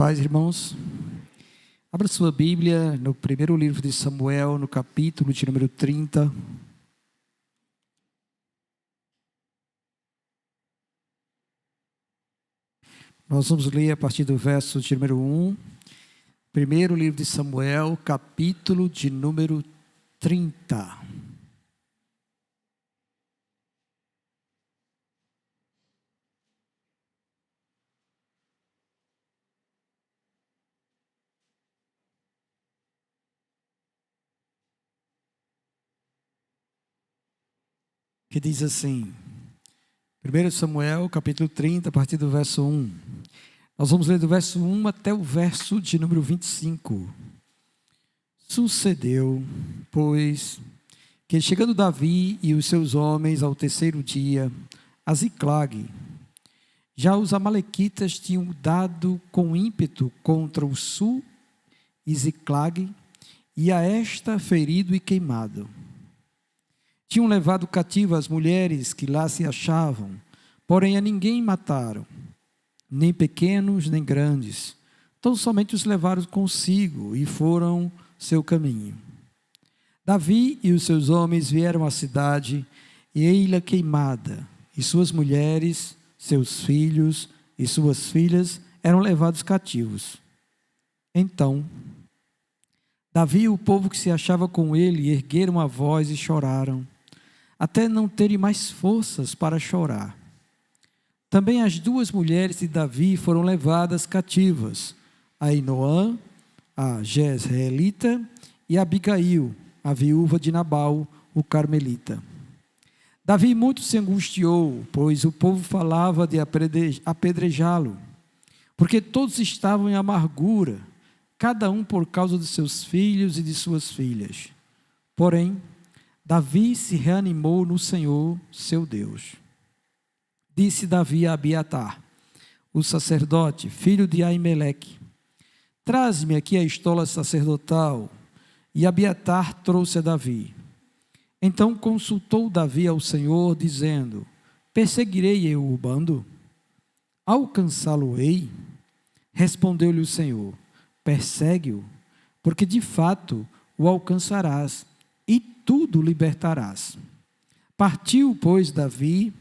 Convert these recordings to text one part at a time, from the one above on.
Paz, irmãos, abra sua Bíblia no primeiro livro de Samuel, no capítulo de número 30. Nós vamos ler a partir do verso de número 1. Primeiro livro de Samuel, capítulo de número 30. Que diz assim, 1 Samuel, capítulo 30, a partir do verso 1. Nós vamos ler do verso 1 até o verso de número 25. Sucedeu, pois, que chegando Davi e os seus homens ao terceiro dia, a Ziclague, já os amalequitas tinham dado com ímpeto contra o sul e Ziclague, e a esta ferido e queimado. Tinham levado cativo as mulheres que lá se achavam, porém a ninguém mataram, nem pequenos nem grandes, tão somente os levaram consigo e foram seu caminho. Davi e os seus homens vieram à cidade, e ei-la queimada, e suas mulheres, seus filhos e suas filhas eram levados cativos. Então, Davi e o povo que se achava com ele ergueram a voz e choraram, até não terem mais forças para chorar. Também as duas mulheres de Davi foram levadas cativas, Ainoã, a Jezreelita, e Abigail, a viúva de Nabal, o carmelita. Davi muito se angustiou, pois o povo falava de apedrejá-lo, porque todos estavam em amargura, cada um por causa de seus filhos e de suas filhas. Porém, Davi se reanimou no Senhor, seu Deus. Disse Davi a Abiatar, o sacerdote, filho de Aimeleque: traze-me aqui a estola sacerdotal. E Abiatar trouxe a Davi. Então consultou Davi ao Senhor, dizendo: perseguirei eu o bando? Alcançá-lo-ei? Respondeu-lhe o Senhor: persegue-o, porque de fato o alcançarás, e tudo libertarás. Partiu, pois, Davi,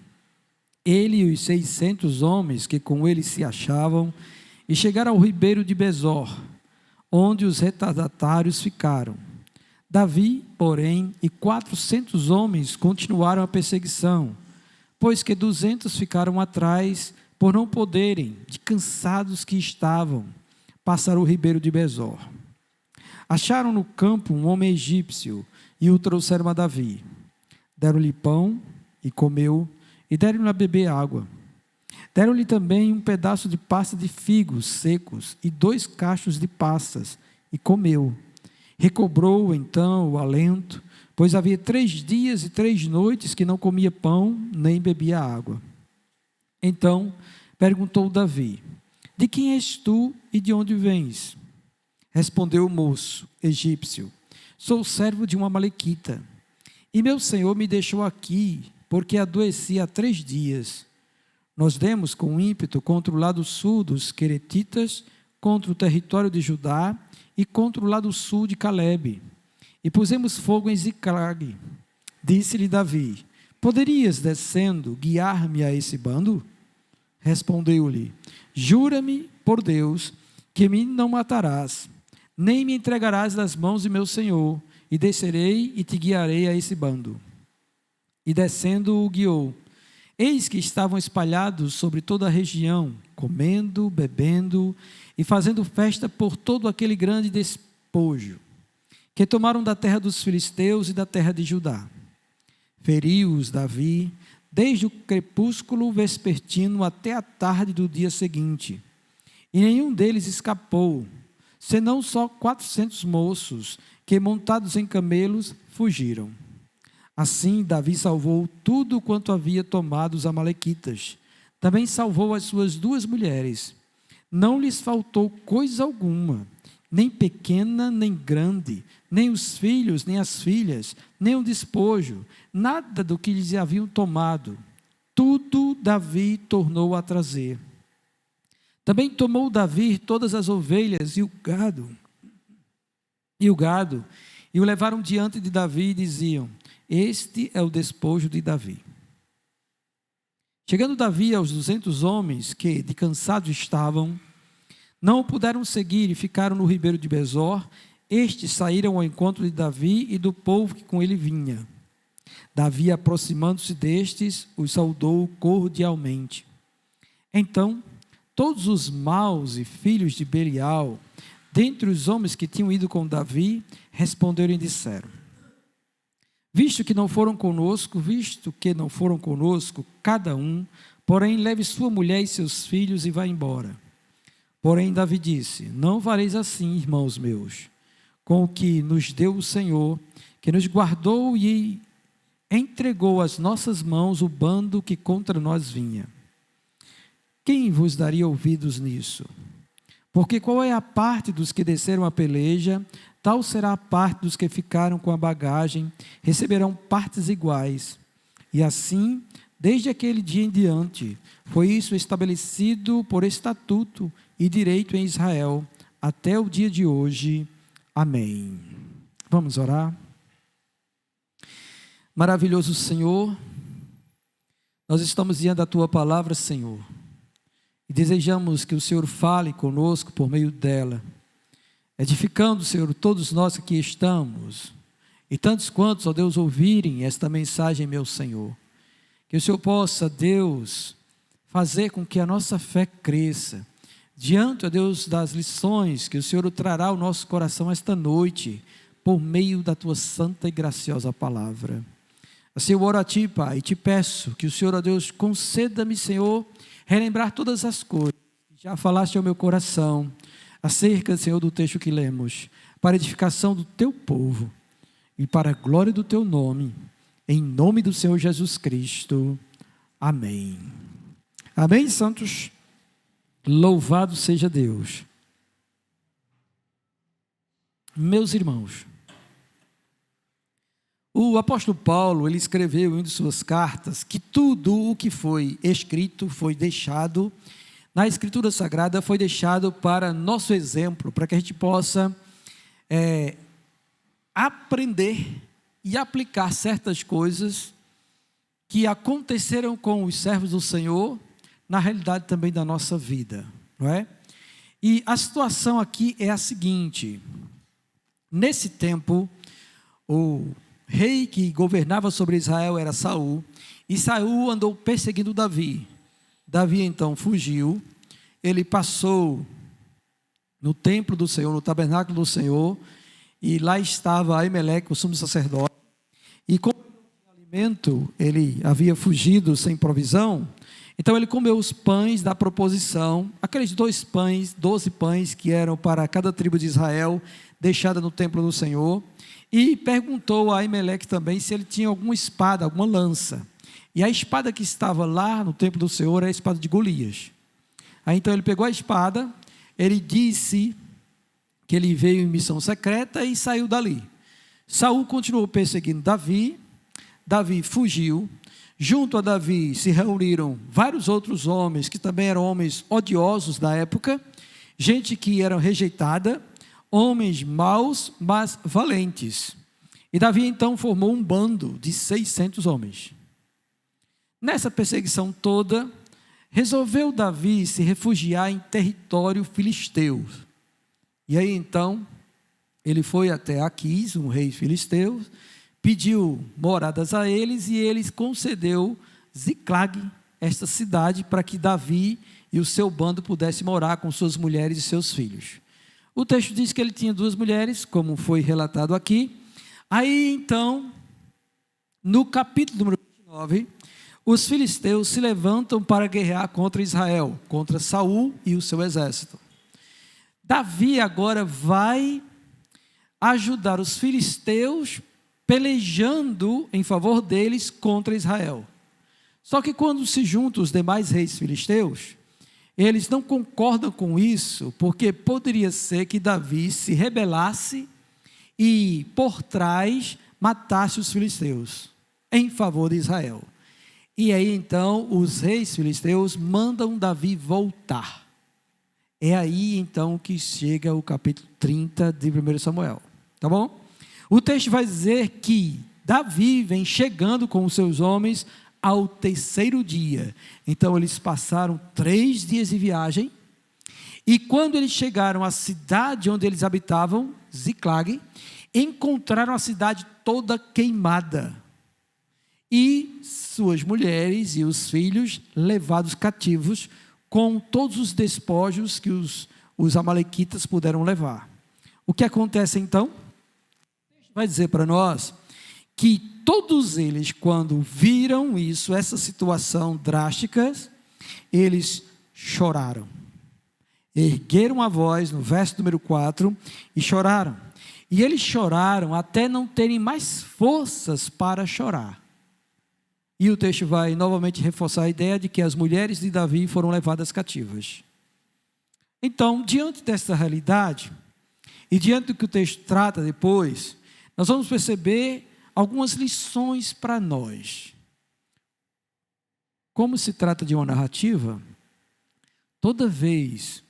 ele e os 600 homens que com ele se achavam, e chegaram ao ribeiro de Besor, onde os retardatários ficaram. Davi, porém, e 400 homens continuaram a perseguição, pois que 200 ficaram atrás, por não poderem, de cansados que estavam, passar o ribeiro de Besor. Acharam no campo um homem egípcio, e o trouxeram a Davi. Deram-lhe pão, e comeu, e deram-lhe a beber água. Deram-lhe também um pedaço de pasta de figos secos, e 2 cachos de passas, e comeu. Recobrou então o alento, pois havia 3 dias e 3 noites que não comia pão, nem bebia água. Então perguntou Davi: de quem és tu e de onde vens? Respondeu o moço egípcio: sou servo de uma amalequita, e meu senhor me deixou aqui, porque adoeci há 3 dias. Nós demos com ímpeto contra o lado sul dos queretitas, contra o território de Judá, e contra o lado sul de Calebe, e pusemos fogo em Ziclague. Disse-lhe Davi: poderias, descendo, guiar-me a esse bando? Respondeu-lhe: jura-me por Deus que me não matarás, nem me entregarás nas mãos de meu senhor, e descerei e te guiarei a esse bando. E descendo o guiou. Eis que estavam espalhados sobre toda a região, comendo, bebendo e fazendo festa por todo aquele grande despojo, que tomaram da terra dos filisteus e da terra de Judá. Feriu-os Davi, desde o crepúsculo vespertino até a tarde do dia seguinte, e nenhum deles escapou, senão só 400 moços, que montados em camelos, fugiram. Assim Davi salvou tudo quanto havia tomado os amalequitas. Também salvou as suas 2 mulheres. Não lhes faltou coisa alguma, nem pequena, nem grande, nem os filhos, nem as filhas, nem o despojo, nada do que lhes haviam tomado. Tudo Davi tornou a trazer. Também tomou Davi todas as ovelhas e o gado, e o levaram diante de Davi e diziam: este é o despojo de Davi. Chegando Davi aos 200 homens que de cansados estavam, não o puderam seguir e ficaram no ribeiro de Besor. Estes saíram ao encontro de Davi e do povo que com ele vinha. Davi, aproximando-se destes, os saudou cordialmente. Então, todos os maus e filhos de Belial, dentre os homens que tinham ido com Davi, responderam e disseram: visto que não foram conosco, cada um, porém, leve sua mulher e seus filhos e vá embora. Porém, Davi disse: não fareis assim, irmãos meus, com o que nos deu o Senhor, que nos guardou e entregou às nossas mãos o bando que contra nós vinha. Quem vos daria ouvidos nisso? Porque qual é a parte dos que desceram a peleja, tal será a parte dos que ficaram com a bagagem, receberão partes iguais. E assim, desde aquele dia em diante, foi isso estabelecido por estatuto e direito em Israel, até o dia de hoje. Amém. Vamos orar? Maravilhoso Senhor, nós estamos diante da Tua palavra, Senhor, e desejamos que o Senhor fale conosco por meio dela, edificando, Senhor, todos nós que aqui estamos, e tantos quantos, ó Deus, ouvirem esta mensagem, meu Senhor. Que o Senhor possa, Deus, fazer com que a nossa fé cresça, diante, ó Deus, das lições que o Senhor trará ao nosso coração esta noite, por meio da Tua santa e graciosa palavra. Assim eu oro a Ti, Pai, e Te peço que o Senhor, ó Deus, conceda-me, Senhor, relembrar todas as coisas que já falaste ao meu coração, acerca, Senhor, do texto que lemos, para a edificação do Teu povo e para a glória do Teu nome, em nome do Senhor Jesus Cristo. Amém. Amém, santos? Louvado seja Deus. Meus irmãos, o apóstolo Paulo, ele escreveu em uma de suas cartas que tudo o que foi escrito foi deixado na Escritura Sagrada, foi deixado para nosso exemplo, para que a gente possa aprender e aplicar certas coisas que aconteceram com os servos do Senhor, na realidade também da nossa vida, não é? E a situação aqui é a seguinte: nesse tempo, o rei que governava sobre Israel era Saul, e Saul andou perseguindo Davi. Davi então fugiu, ele passou no templo do Senhor, no tabernáculo do Senhor, e lá estava Aimeleque, o sumo sacerdote, e como alimento ele havia fugido sem provisão, então ele comeu os pães da proposição, aqueles 12 pães que eram para cada tribo de Israel, deixada no templo do Senhor, e perguntou a Aimeleque também se ele tinha alguma espada, alguma lança. E a espada que estava lá no templo do Senhor era a espada de Golias. Aí então ele pegou a espada, ele disse que ele veio em missão secreta e saiu dali. Saul continuou perseguindo Davi, Davi fugiu. Junto a Davi se reuniram vários outros homens, que também eram homens odiosos da época, gente que era rejeitada, homens maus, mas valentes. E Davi então formou um bando de 600 homens. Nessa perseguição toda, resolveu Davi se refugiar em território filisteu. E aí então, ele foi até Aquis, um rei filisteu, pediu moradas a eles e eles concedeu Ziclag, esta cidade, para que Davi e o seu bando pudessem morar com suas mulheres e seus filhos. O texto diz que ele tinha 2 mulheres, como foi relatado aqui. Aí então, no capítulo número 29, os filisteus se levantam para guerrear contra Israel, contra Saul e o seu exército. Davi agora vai ajudar os filisteus pelejando em favor deles contra Israel. Só que quando se juntam os demais reis filisteus, eles não concordam com isso, porque poderia ser que Davi se rebelasse e por trás matasse os filisteus em favor de Israel. E aí então os reis filisteus mandam Davi voltar. É aí então que chega o capítulo 30 de 1 Samuel, tá bom? O texto vai dizer que Davi vem chegando com os seus homens ao terceiro dia. Então eles passaram 3 dias de viagem, e quando eles chegaram à cidade onde eles habitavam, Ziclag, encontraram a cidade toda queimada, e suas mulheres e os filhos levados cativos, com todos os despojos que os amalequitas puderam levar. O que acontece então? Vai dizer para nós que todos eles, quando viram isso, essa situação drástica, eles choraram. Ergueram a voz, no verso número 4, e choraram. E eles choraram até não terem mais forças para chorar. E o texto vai novamente reforçar a ideia de que as mulheres de Davi foram levadas cativas. Então, diante dessa realidade, e diante do que o texto trata depois, nós vamos perceber algumas lições para nós. Como se trata de uma narrativa, toda vez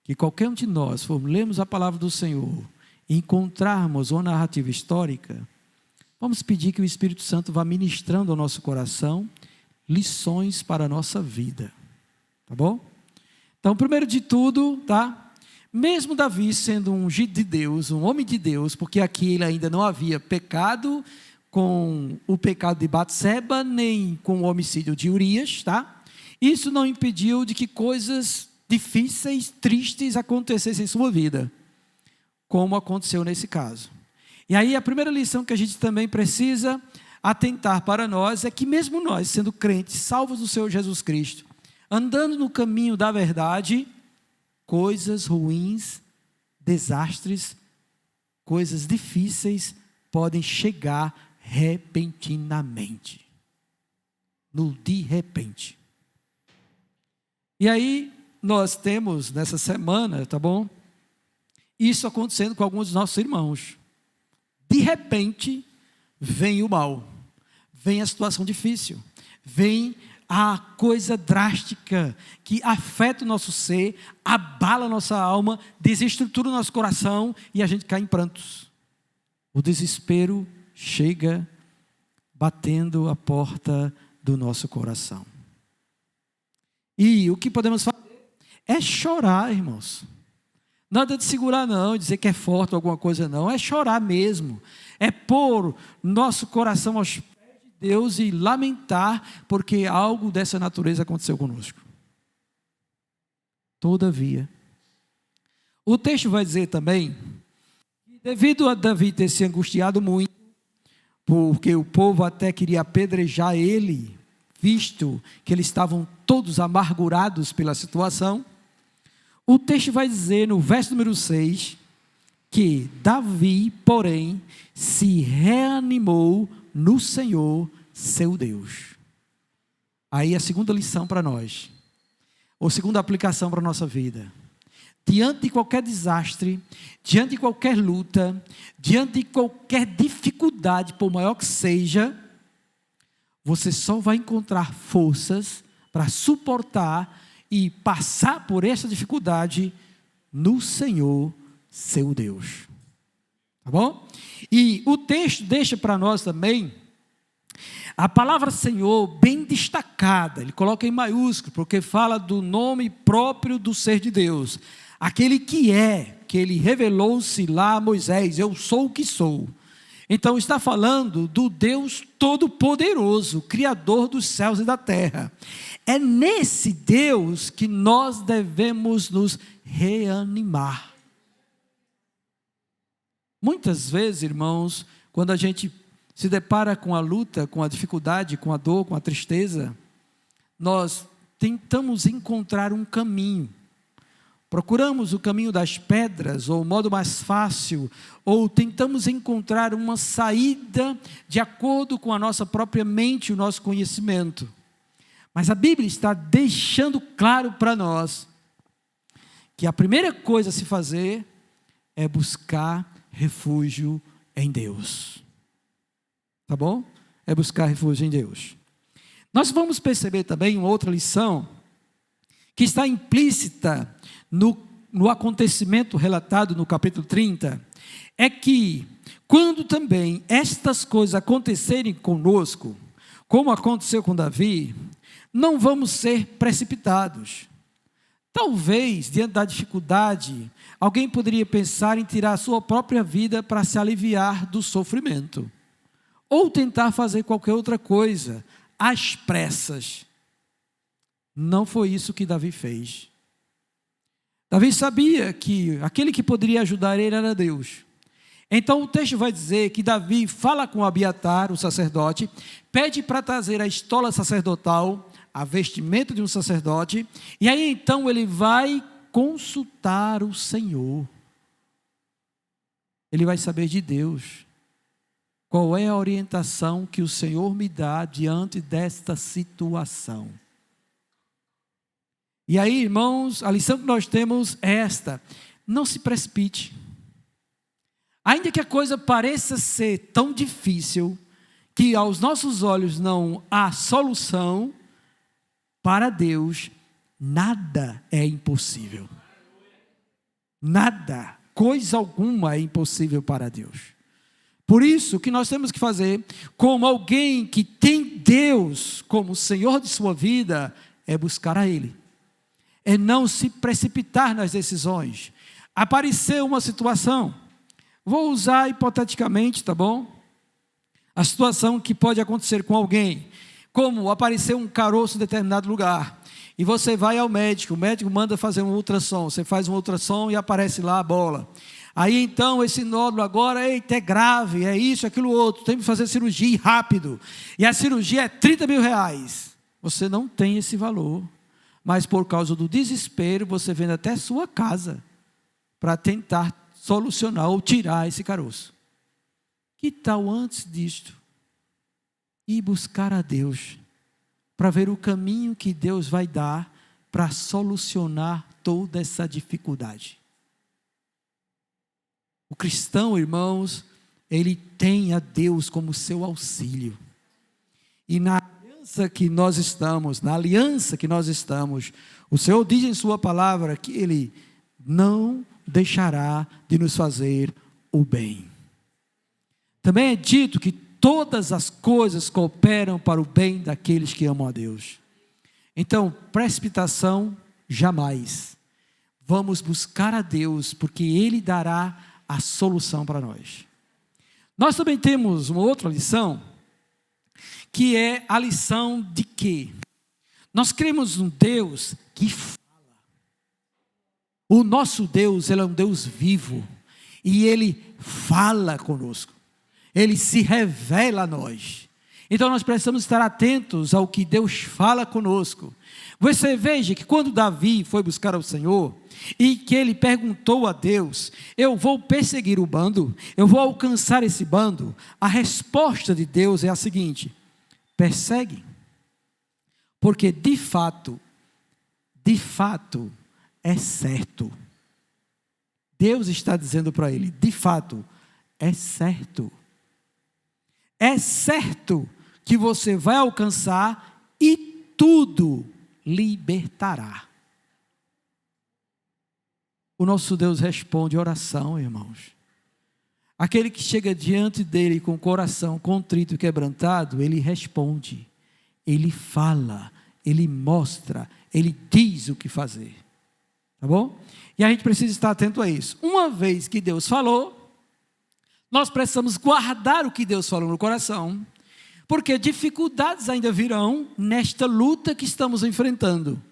que qualquer um de nós lermos a palavra do Senhor e encontrarmos uma narrativa histórica, vamos pedir que o Espírito Santo vá ministrando ao nosso coração lições para a nossa vida, tá bom? Então, primeiro de tudo, tá? Mesmo Davi sendo um ungido de Deus, um homem de Deus, porque aqui ele ainda não havia pecado com o pecado de Batseba, nem com o homicídio de Urias, tá? Isso não impediu de que coisas difíceis, tristes acontecessem em sua vida, como aconteceu nesse caso. E aí a primeira lição que a gente também precisa atentar para nós é que mesmo nós, sendo crentes, salvos do Senhor Jesus Cristo, andando no caminho da verdade, coisas ruins, desastres, coisas difíceis podem chegar repentinamente, de repente. E aí nós temos nessa semana, tá bom? Isso acontecendo com alguns dos nossos irmãos. De repente, vem o mal, vem a situação difícil, vem a coisa drástica que afeta o nosso ser, abala a nossa alma, desestrutura o nosso coração e a gente cai em prantos. O desespero chega batendo a porta do nosso coração. E o que podemos fazer é chorar, irmãos. Nada de segurar não, dizer que é forte ou alguma coisa não, é chorar mesmo, é pôr nosso coração aos pés de Deus e lamentar, porque algo dessa natureza aconteceu conosco. Todavia, o texto vai dizer também, que devido a Davi ter se angustiado muito, porque o povo até queria apedrejar ele, visto que eles estavam todos amargurados pela situação, o texto vai dizer no verso número 6, que Davi, porém, se reanimou no Senhor, seu Deus. Aí a segunda lição para nós, ou segunda aplicação para a nossa vida. Diante de qualquer desastre, diante de qualquer luta, diante de qualquer dificuldade, por maior que seja, você só vai encontrar forças para suportar e passar por essa dificuldade no Senhor, seu Deus. Tá bom? E o texto deixa para nós também a palavra Senhor bem destacada. Ele coloca em maiúsculo, porque fala do nome próprio do ser de Deus. Aquele que ele revelou-se lá a Moisés, eu sou o que sou. Então está falando do Deus Todo-Poderoso, Criador dos céus e da terra. É nesse Deus que nós devemos nos reanimar. Muitas vezes, irmãos, quando a gente se depara com a luta, com a dificuldade, com a dor, com a tristeza, nós tentamos encontrar um caminho. Procuramos o caminho das pedras, ou o modo mais fácil, ou tentamos encontrar uma saída de acordo com a nossa própria mente e o nosso conhecimento. Mas a Bíblia está deixando claro para nós que a primeira coisa a se fazer é buscar refúgio em Deus. Tá bom? É buscar refúgio em Deus. Nós vamos perceber também uma outra lição que está implícita no no acontecimento relatado no capítulo 30, é que quando também estas coisas acontecerem conosco, como aconteceu com Davi, não vamos ser precipitados. Talvez, diante da dificuldade, alguém poderia pensar em tirar a sua própria vida para se aliviar do sofrimento, ou tentar fazer qualquer outra coisa, às pressas. Não foi isso que Davi fez. Davi sabia que aquele que poderia ajudar ele era Deus. Então o texto vai dizer que Davi fala com Abiatar, o sacerdote, pede para trazer a estola sacerdotal, a vestimenta de um sacerdote, e aí então ele vai consultar o Senhor. Ele vai saber de Deus. Qual é a orientação que o Senhor me dá diante desta situação? E aí, irmãos, a lição que nós temos é esta: não se precipite. Ainda que a coisa pareça ser tão difícil, que aos nossos olhos não há solução, para Deus nada é impossível. Nada, coisa alguma é impossível para Deus. Por isso, o que nós temos que fazer, como alguém que tem Deus como Senhor de sua vida, é buscar a Ele. É não se precipitar nas decisões. Apareceu uma situação, vou usar hipoteticamente, tá bom? A situação que pode acontecer com alguém, como apareceu um caroço em determinado lugar, e você vai ao médico, o médico manda fazer um ultrassom, você faz um ultrassom e aparece lá a bola. Aí então esse nódulo agora, eita, é grave, é isso, aquilo outro, tem que fazer cirurgia rápido, e a cirurgia é 30 mil reais. Você não tem esse valor, mas por causa do desespero, você vende até sua casa, para tentar solucionar ou tirar esse caroço. Que tal antes disto, ir buscar a Deus, para ver o caminho que Deus vai dar, para solucionar toda essa dificuldade? O cristão, irmãos, ele tem a Deus como seu auxílio. E na aliança que nós estamos, o Senhor diz em sua palavra que Ele não deixará de nos fazer o bem. Também é dito que todas as coisas cooperam para o bem daqueles que amam a Deus. Então, precipitação, jamais. Vamos buscar a Deus, porque Ele dará a solução para nós. Nós também temos uma outra lição, que é a lição de que nós cremos num Deus que fala. O nosso Deus, Ele é um Deus vivo, e Ele fala conosco, Ele se revela a nós. Então nós precisamos estar atentos ao que Deus fala conosco. Você veja que quando Davi foi buscar ao Senhor, e que ele perguntou a Deus: eu vou perseguir o bando, eu vou alcançar esse bando, a resposta de Deus é a seguinte: persegue, porque de fato é certo. Deus está dizendo para ele: de fato é certo. É certo que você vai alcançar e tudo libertará. O nosso Deus responde oração, irmãos. Aquele que chega diante dele com o coração contrito e quebrantado, ele responde, ele fala, ele mostra, ele diz o que fazer. Tá bom? E a gente precisa estar atento a isso. Uma vez que Deus falou, nós precisamos guardar o que Deus falou no coração, porque dificuldades ainda virão nesta luta que estamos enfrentando.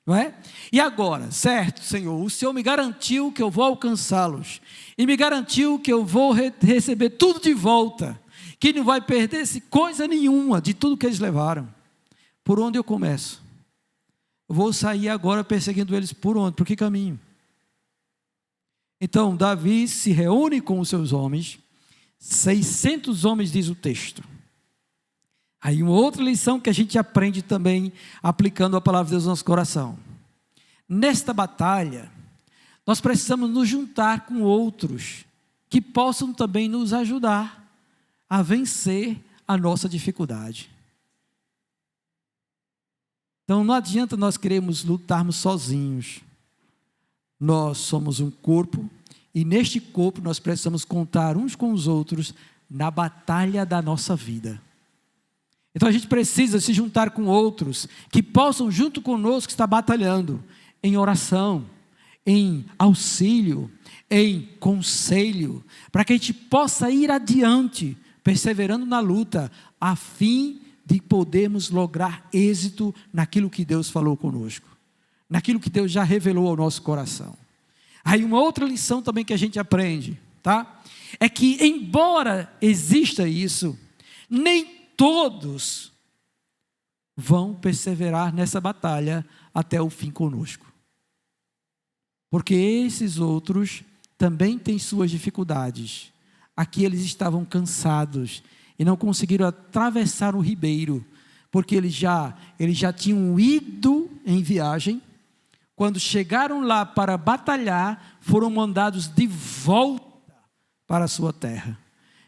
Não é? E agora, certo, Senhor, o Senhor me garantiu que eu vou alcançá-los, e me garantiu que eu vou receber tudo de volta, que não vai perder-se coisa nenhuma de tudo que eles levaram. Por onde eu começo? Eu vou sair agora perseguindo eles por onde? Por que caminho? Então Davi se reúne com os seus homens, 600 homens diz o texto. Aí uma outra lição que a gente aprende também, aplicando a palavra de Deus no nosso coração. Nesta batalha, nós precisamos nos juntar com outros, que possam também nos ajudar a vencer a nossa dificuldade. Então não adianta nós queremos lutarmos sozinhos. nós somos um corpo, e neste corpo nós precisamos contar uns com os outros na batalha da nossa vida. Então a gente precisa se juntar com outros que possam junto conosco estar batalhando em oração, em auxílio, em conselho, para que a gente possa ir adiante, perseverando na luta, a fim de podermos lograr êxito naquilo que Deus falou conosco, naquilo que Deus já revelou ao nosso coração. Aí uma outra lição também que a gente aprende, tá? É que embora exista isso, nem todos vão perseverar nessa batalha até o fim conosco. Porque esses outros também têm suas dificuldades. Aqui eles estavam cansados e não conseguiram atravessar o ribeiro, porque eles já tinham ido em viagem. Quando chegaram lá para batalhar, foram mandados de volta para a sua terra.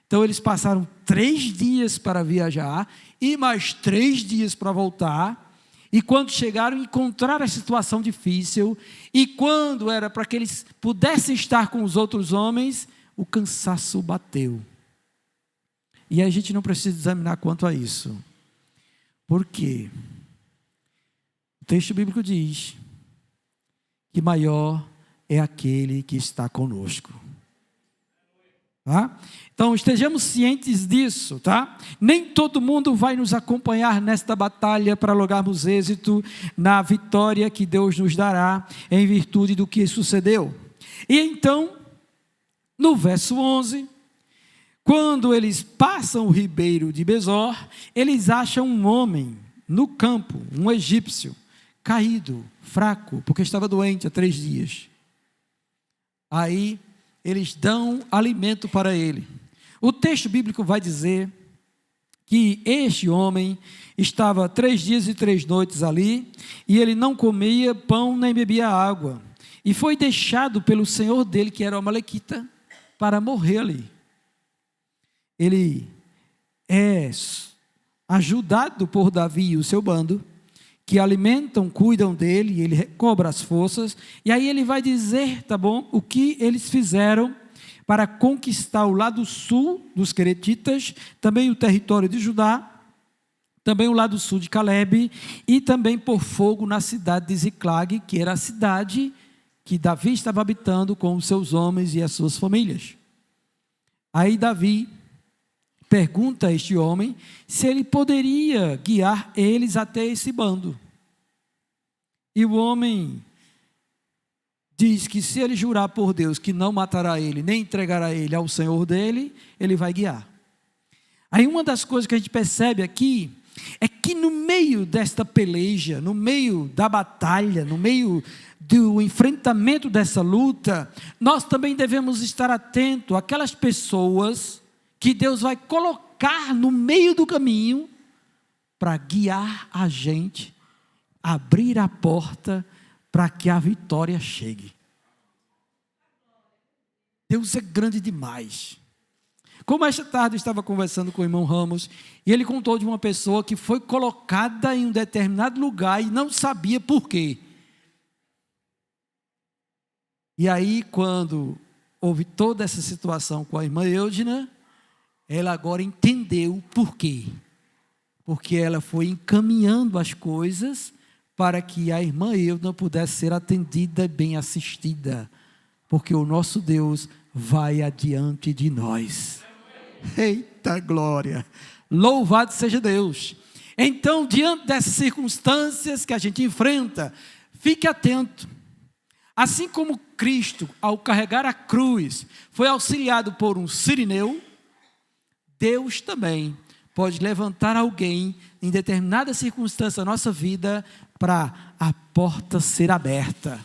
Então eles passaram 3 dias para viajar e mais 3 dias para voltar. E quando chegaram, encontraram a situação difícil. E quando era para que eles pudessem estar com os outros homens, o cansaço bateu. E a gente não precisa examinar quanto a isso. Por quê? O texto bíblico diz que maior é aquele que está conosco. Tá? Então estejamos cientes disso, tá? Nem todo mundo vai nos acompanhar nesta batalha para lograrmos êxito na vitória que Deus nos dará em virtude do que sucedeu. E então, no verso 11, quando eles passam o ribeiro de Besor, eles acham um homem no campo, um egípcio, caído, fraco, porque estava doente há 3 dias. Aí eles dão alimento para ele. O texto bíblico vai dizer que este homem estava 3 dias e 3 noites ali, e ele não comia pão nem bebia água, e foi deixado pelo senhor dele, que era o amalequita, para morrer ali. Ele é ajudado por Davi e o seu bando, que alimentam, cuidam dele, ele recobra as forças, e aí ele vai dizer, tá bom, o que eles fizeram para conquistar o lado sul dos queretitas, também o território de Judá, também o lado sul de Calebe, e também por fogo na cidade de Ziclag, que era a cidade que Davi estava habitando com os seus homens e as suas famílias. Aí Davi pergunta a este homem se ele poderia guiar eles até esse bando. E o homem diz que se ele jurar por Deus que não matará ele, nem entregará ele ao senhor dele, ele vai guiar. Aí uma das coisas que a gente percebe aqui é que no meio desta peleja, no meio da batalha, no meio do enfrentamento dessa luta, nós também devemos estar atentos àquelas pessoas que Deus vai colocar no meio do caminho para guiar a gente, abrir a porta para que a vitória chegue. Deus é grande demais. Como esta tarde eu estava conversando com o irmão Ramos, e ele contou de uma pessoa que foi colocada em um determinado lugar e não sabia por quê. E aí, quando houve toda essa situação com a irmã Eudina, ela agora entendeu por quê. Porque ela foi encaminhando as coisas para que a irmã Eudina pudesse ser atendida e bem assistida. Porque o nosso Deus vai adiante de nós. Eita glória! Louvado seja Deus! Então, diante dessas circunstâncias que a gente enfrenta, fique atento. Assim como Cristo, ao carregar a cruz, foi auxiliado por um sirineu, Deus também pode levantar alguém em determinada circunstância da nossa vida para a porta ser aberta,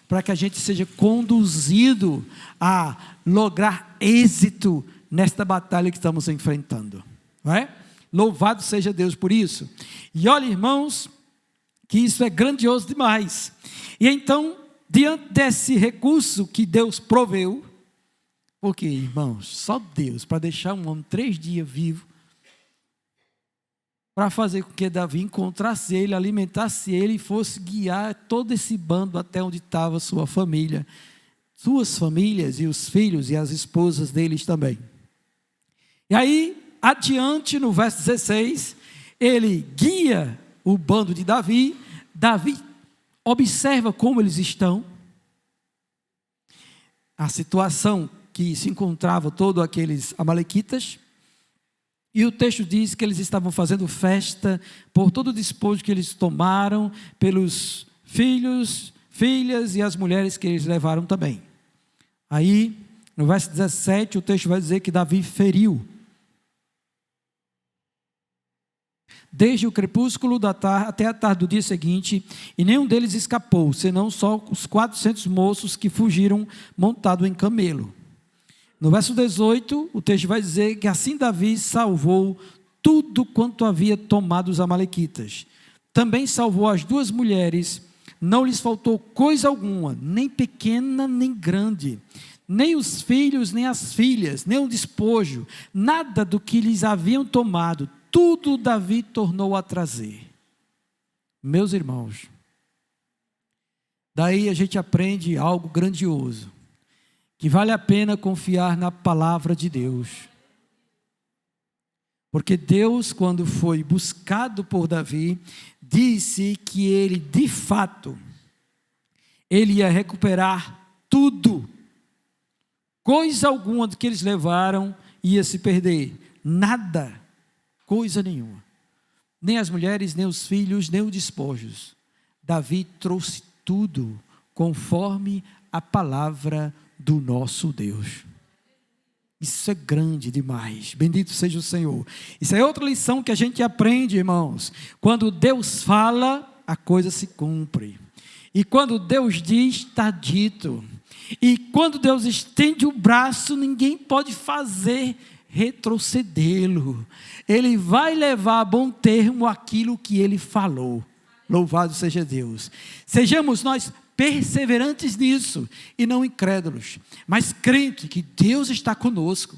para que a gente seja conduzido a lograr êxito nesta batalha que estamos enfrentando, não é? Louvado seja Deus por isso. E olha, irmãos, que isso é grandioso demais. E então, diante desse recurso que Deus proveu, porque, irmãos, só Deus, para deixar um homem 3 dias vivo, para fazer com que Davi encontrasse ele, alimentasse ele e fosse guiar todo esse bando até onde estava sua família, suas famílias e os filhos e as esposas deles também. E aí, adiante no verso 16, ele guia o bando de Davi. Davi observa como eles estão, a situação que se encontrava todos aqueles amalequitas, e o texto diz que eles estavam fazendo festa por todo o despojo que eles tomaram, pelos filhos, filhas e as mulheres que eles levaram também. Aí, no verso 17, o texto vai dizer que Davi feriu, desde o crepúsculo da tarde até a tarde do dia seguinte, e nenhum deles escapou, senão só os 400 moços que fugiram montados em camelo. No verso 18, o texto vai dizer que assim Davi salvou tudo quanto havia tomado os amalequitas. Também salvou as 2 mulheres, não lhes faltou coisa alguma, nem pequena nem grande, nem os filhos, nem as filhas, nem o despojo, nada do que lhes haviam tomado, tudo Davi tornou a trazer. Meus irmãos, daí a gente aprende algo grandioso, que vale a pena confiar na palavra de Deus. Porque Deus, quando foi buscado por Davi, disse que ele, de fato, ele ia recuperar tudo. Coisa alguma do que eles levaram ia se perder. Nada, coisa nenhuma. Nem as mulheres, nem os filhos, nem os despojos. Davi trouxe tudo conforme a palavra do nosso Deus. Isso é grande demais. Bendito seja o Senhor. Isso é outra lição que a gente aprende, irmãos. Quando Deus fala, a coisa se cumpre. E quando Deus diz, está dito. E quando Deus estende o braço, ninguém pode fazer retrocedê-lo. Ele vai levar a bom termo aquilo que ele falou. Louvado seja Deus. Sejamos nós perseverantes nisso, e não incrédulos, mas crente que Deus está conosco.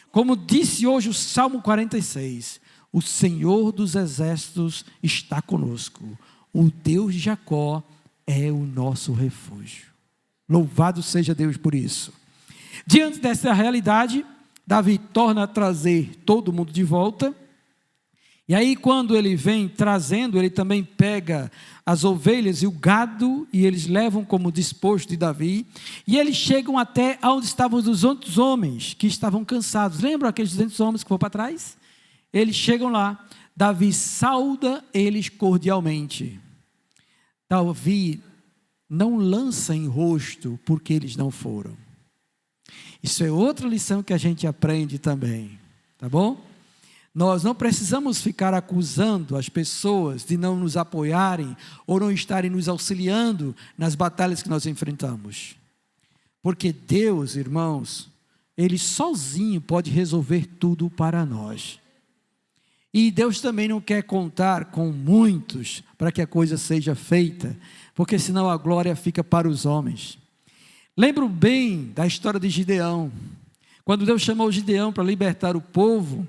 Como disse hoje o Salmo 46, o Senhor dos exércitos está conosco, o Deus de Jacó é o nosso refúgio. Louvado seja Deus por isso. Diante dessa realidade, Davi torna a trazer todo mundo de volta. E aí quando ele vem trazendo, ele também pega as ovelhas e o gado, e eles levam como despojo de Davi, e eles chegam até onde estavam os outros homens, que estavam cansados. Lembram aqueles 200 homens que foram para trás? Eles chegam lá, Davi sauda eles cordialmente. Davi não lança em rosto porque eles não foram. Isso é outra lição que a gente aprende também, tá bom? Nós não precisamos ficar acusando as pessoas de não nos apoiarem ou não estarem nos auxiliando nas batalhas que nós enfrentamos. Porque Deus, irmãos, Ele sozinho pode resolver tudo para nós. E Deus também não quer contar com muitos para que a coisa seja feita, porque senão a glória fica para os homens. Lembro bem da história de Gideão. Quando Deus chamou Gideão para libertar o povo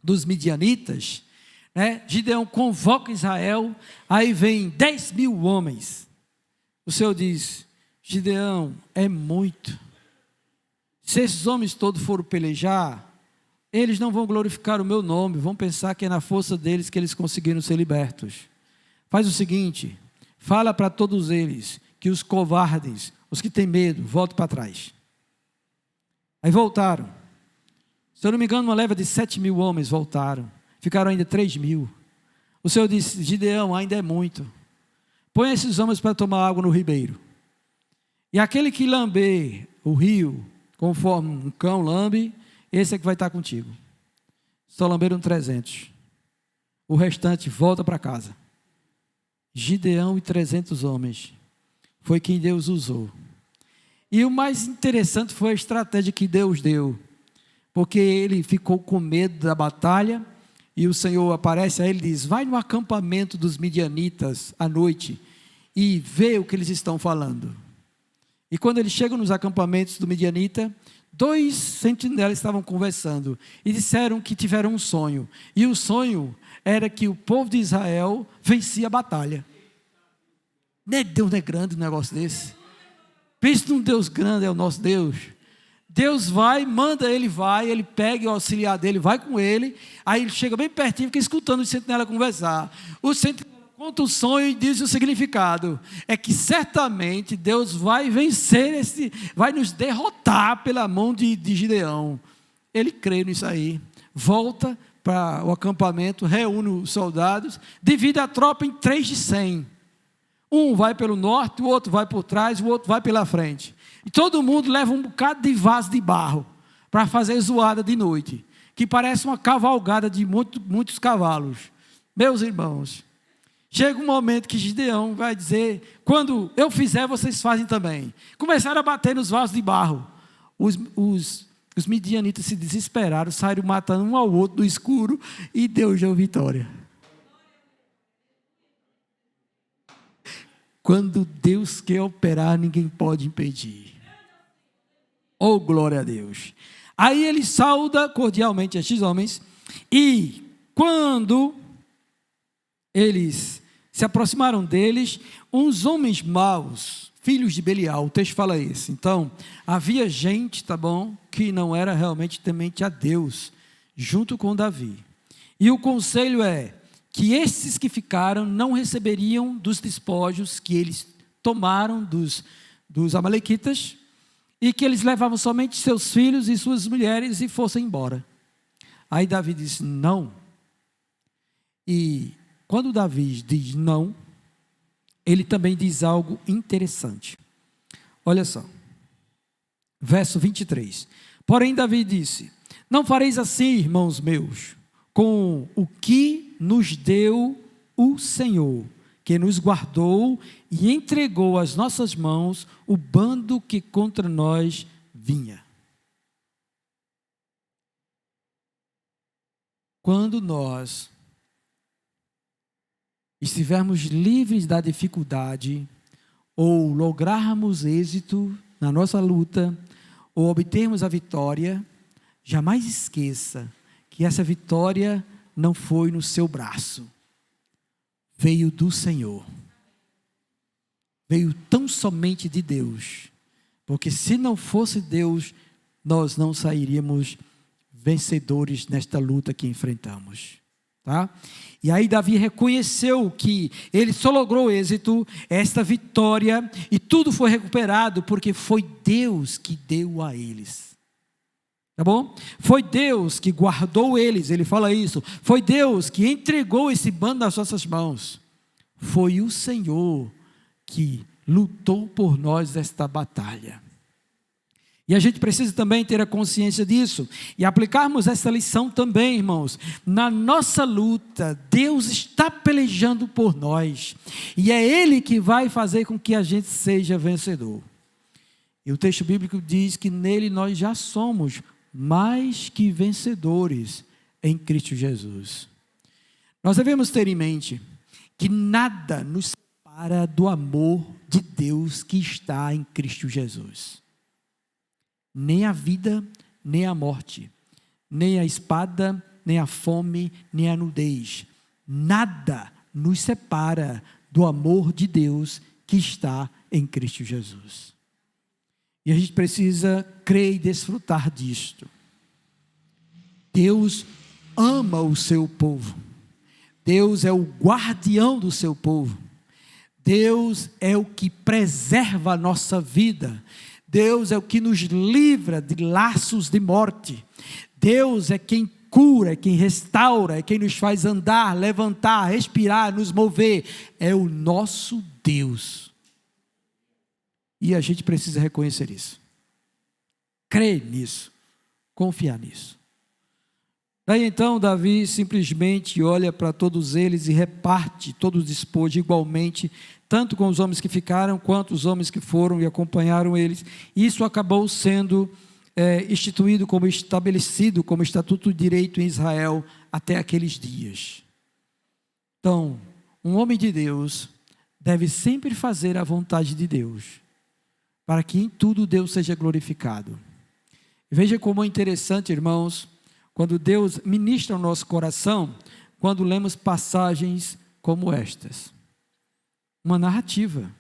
dos midianitas, né? Gideão convoca Israel, aí vem 10.000 homens. O Senhor diz: Gideão, é muito. Se esses homens todos forem pelejar, eles não vão glorificar o meu nome, vão pensar que é na força deles que eles conseguiram ser libertos. Faz o seguinte, fala para todos eles que os covardes, os que têm medo, voltem para trás. Aí voltaram. Se eu não me engano, uma leva de 7.000 homens voltaram. Ficaram ainda 3.000. O Senhor disse: Gideão, ainda é muito. Põe esses homens para tomar água no ribeiro. E aquele que lamber o rio, conforme um cão lambe, esse é que vai estar contigo. Só lamberam 300. O restante volta para casa. Gideão e 300 homens. Foi quem Deus usou. E o mais interessante foi a estratégia que Deus deu. Porque ele ficou com medo da batalha, e o Senhor aparece a ele e diz: vai no acampamento dos midianitas à noite, e vê o que eles estão falando. E quando eles chegam nos acampamentos do midianita, 2 sentinelas estavam conversando, e disseram que tiveram um sonho, e o sonho era que o povo de Israel vencia a batalha. Deus não é grande um negócio desse. Pense num Deus grande, é o nosso Deus. Deus vai, manda ele vai, ele pega o auxiliar dele, vai com ele, aí ele chega bem pertinho, fica escutando o sentinela conversar. O sentinela conta o sonho e diz o significado. É que certamente Deus vai vencer, vai nos derrotar pela mão de Gideão. Ele crê nisso aí. Volta para o acampamento, reúne os soldados, divide a tropa em 3 de 100. Um vai pelo norte, o outro vai por trás, o outro vai pela frente. E todo mundo leva um bocado de vaso de barro para fazer zoada de noite, que parece uma cavalgada de muitos cavalos. Meus irmãos, chega um momento que Gideão vai dizer: quando eu fizer, vocês fazem também. Começaram a bater nos vasos de barro. Os midianitas se desesperaram, saíram matando um ao outro no escuro, e Deus deu vitória. Quando Deus quer operar, ninguém pode impedir. Oh, glória a Deus. Aí ele sauda cordialmente estes homens, e quando eles se aproximaram deles, uns homens maus, filhos de Belial, o texto fala isso. Então, havia gente, tá bom, que não era realmente temente a Deus, junto com Davi. E o conselho é que esses que ficaram não receberiam dos despojos que eles tomaram dos amalequitas, e que eles levavam somente seus filhos e suas mulheres e fossem embora. Aí Davi disse não. E quando Davi diz não, ele também diz algo interessante. Olha só, verso 23. Porém Davi disse: não fareis assim, irmãos meus, com o que nos deu o Senhor, que nos guardou e entregou às nossas mãos o bando que contra nós vinha. Quando nós estivermos livres da dificuldade, ou lograrmos êxito na nossa luta, ou obtermos a vitória, jamais esqueça que essa vitória não foi no seu braço, veio do Senhor, veio tão somente de Deus, porque se não fosse Deus, nós não sairíamos vencedores nesta luta que enfrentamos, tá? E aí Davi reconheceu que ele só logrou êxito, esta vitória, e tudo foi recuperado, porque foi Deus que deu a eles. Tá bom? Foi Deus que guardou eles, ele fala isso. Foi Deus que entregou esse bando nas nossas mãos. Foi o Senhor que lutou por nós esta batalha. E a gente precisa também ter a consciência disso e aplicarmos essa lição também, irmãos. Na nossa luta, Deus está pelejando por nós, e é Ele que vai fazer com que a gente seja vencedor. E o texto bíblico diz que nele nós já somos mais que vencedores em Cristo Jesus. Nós devemos ter em mente que nada nos separa do amor de Deus que está em Cristo Jesus. Nem a vida, nem a morte, nem a espada, nem a fome, nem a nudez. Nada nos separa do amor de Deus que está em Cristo Jesus. E a gente precisa crer e desfrutar disto. Deus ama o seu povo. Deus é o guardião do seu povo. Deus é o que preserva a nossa vida. Deus é o que nos livra de laços de morte. Deus é quem cura, é quem restaura, é quem nos faz andar, levantar, respirar, nos mover. É o nosso Deus. E a gente precisa reconhecer isso. Crer nisso. Confiar nisso. Daí então Davi simplesmente olha para todos eles e reparte todo o despojo igualmente, tanto com os homens que ficaram, quanto os homens que foram e acompanharam eles. Isso acabou sendo instituído como estabelecido como estatuto de direito em Israel até aqueles dias. Então, um homem de Deus deve sempre fazer a vontade de Deus, para que em tudo Deus seja glorificado. Veja como é interessante, irmãos, quando Deus ministra o nosso coração, quando lemos passagens como estas. Uma narrativa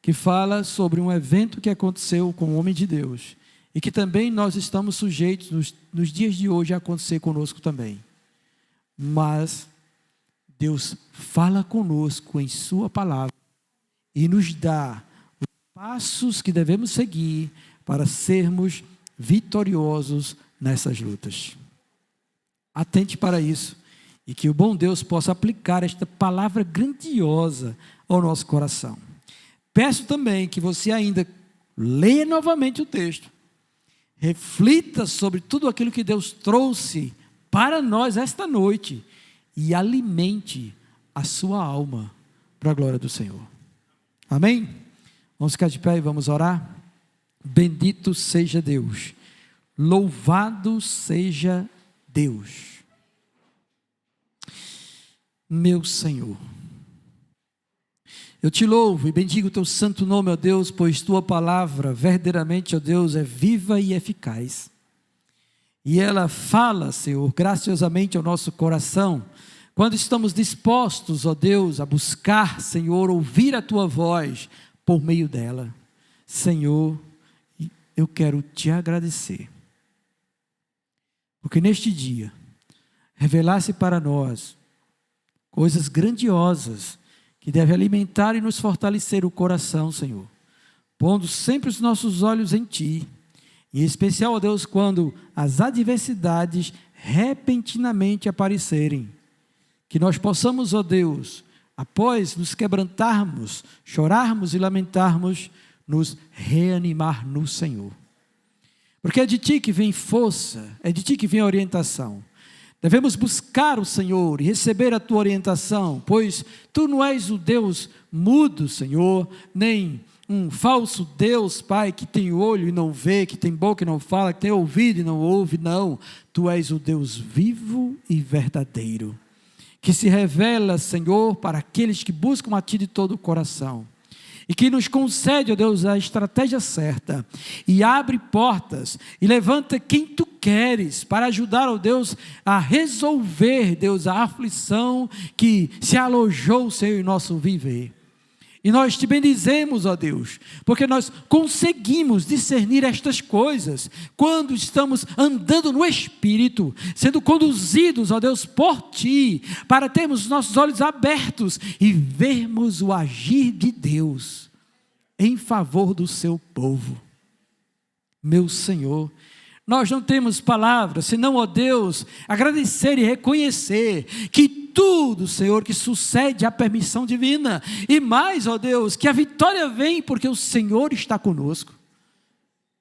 que fala sobre um evento que aconteceu com o homem de Deus e que também nós estamos sujeitos nos dias de hoje a acontecer conosco também. Mas Deus fala conosco em sua palavra e nos dá os passos que devemos seguir para sermos vitoriosos nessas lutas. Atente para isso e que o bom Deus possa aplicar esta palavra grandiosa ao nosso coração. Peço também que você ainda leia novamente o texto, reflita sobre tudo aquilo que Deus trouxe para nós esta noite e alimente a sua alma para a glória do Senhor. Amém? Vamos ficar de pé e vamos orar? Bendito seja Deus, louvado seja Deus. Meu Senhor, eu te louvo e bendigo o teu santo nome, ó Deus, pois tua palavra verdadeiramente, ó Deus, é viva e eficaz. E ela fala, Senhor, graciosamente ao nosso coração, quando estamos dispostos, ó Deus, a buscar, Senhor, ouvir a tua voz por meio dela. Senhor, eu quero te agradecer, porque neste dia, revelasse para nós coisas grandiosas, que devem alimentar e nos fortalecer o coração, Senhor, pondo sempre os nossos olhos em Ti, em especial, ó Deus, quando as adversidades repentinamente aparecerem, que nós possamos, ó Deus, após nos quebrantarmos, chorarmos e lamentarmos, nos reanimar no Senhor, porque é de Ti que vem força, é de Ti que vem orientação. Devemos buscar o Senhor e receber a tua orientação, pois tu não és o Deus mudo, Senhor, nem um falso Deus, Pai, que tem olho e não vê, que tem boca e não fala, que tem ouvido e não ouve, não. Tu és o Deus vivo e verdadeiro, que se revela, Senhor, para aqueles que buscam a Ti de todo o coração. E que nos concede, ó Deus, a estratégia certa, e abre portas, e levanta quem Tu queres, para ajudar, ó Deus, a resolver, Deus, a aflição que se alojou, Senhor, em nosso viver. E nós te bendizemos, ó Deus, porque nós conseguimos discernir estas coisas, quando estamos andando no Espírito, sendo conduzidos, ó Deus, por Ti, para termos nossos olhos abertos e vermos o agir de Deus em favor do seu povo. Meu Senhor, nós não temos palavras, senão, ó Deus, agradecer e reconhecer que tudo, Senhor, que sucede à permissão divina, e mais, ó Deus, que a vitória vem porque o Senhor está conosco,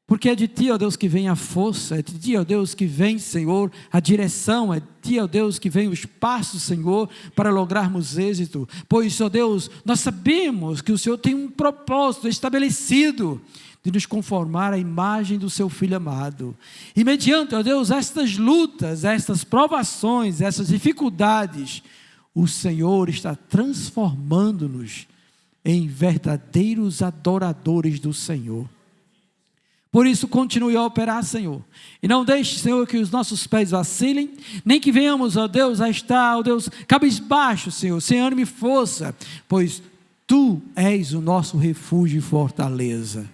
porque é de Ti, ó Deus, que vem a força, é de Ti, ó Deus, que vem, Senhor, a direção, é de Ti, ó Deus, que vem os passos, Senhor, para lograrmos êxito, pois, ó Deus, nós sabemos que o Senhor tem um propósito estabelecido, de nos conformar à imagem do seu Filho amado, e mediante, ó Deus, estas lutas, estas provações, essas dificuldades, o Senhor está transformando-nos em verdadeiros adoradores do Senhor. Por isso, continue a operar, Senhor, e não deixe, Senhor, que os nossos pés vacilem, nem que venhamos, ó Deus, a estar, ó Deus, cabisbaixo, Senhor, sem ânimo e força, pois Tu és o nosso refúgio e fortaleza.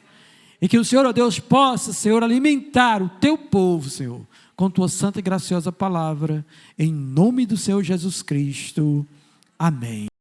E que o Senhor, ó Deus, possa, Senhor, alimentar o Teu povo, Senhor, com Tua santa e graciosa palavra, em nome do Senhor Jesus Cristo. Amém.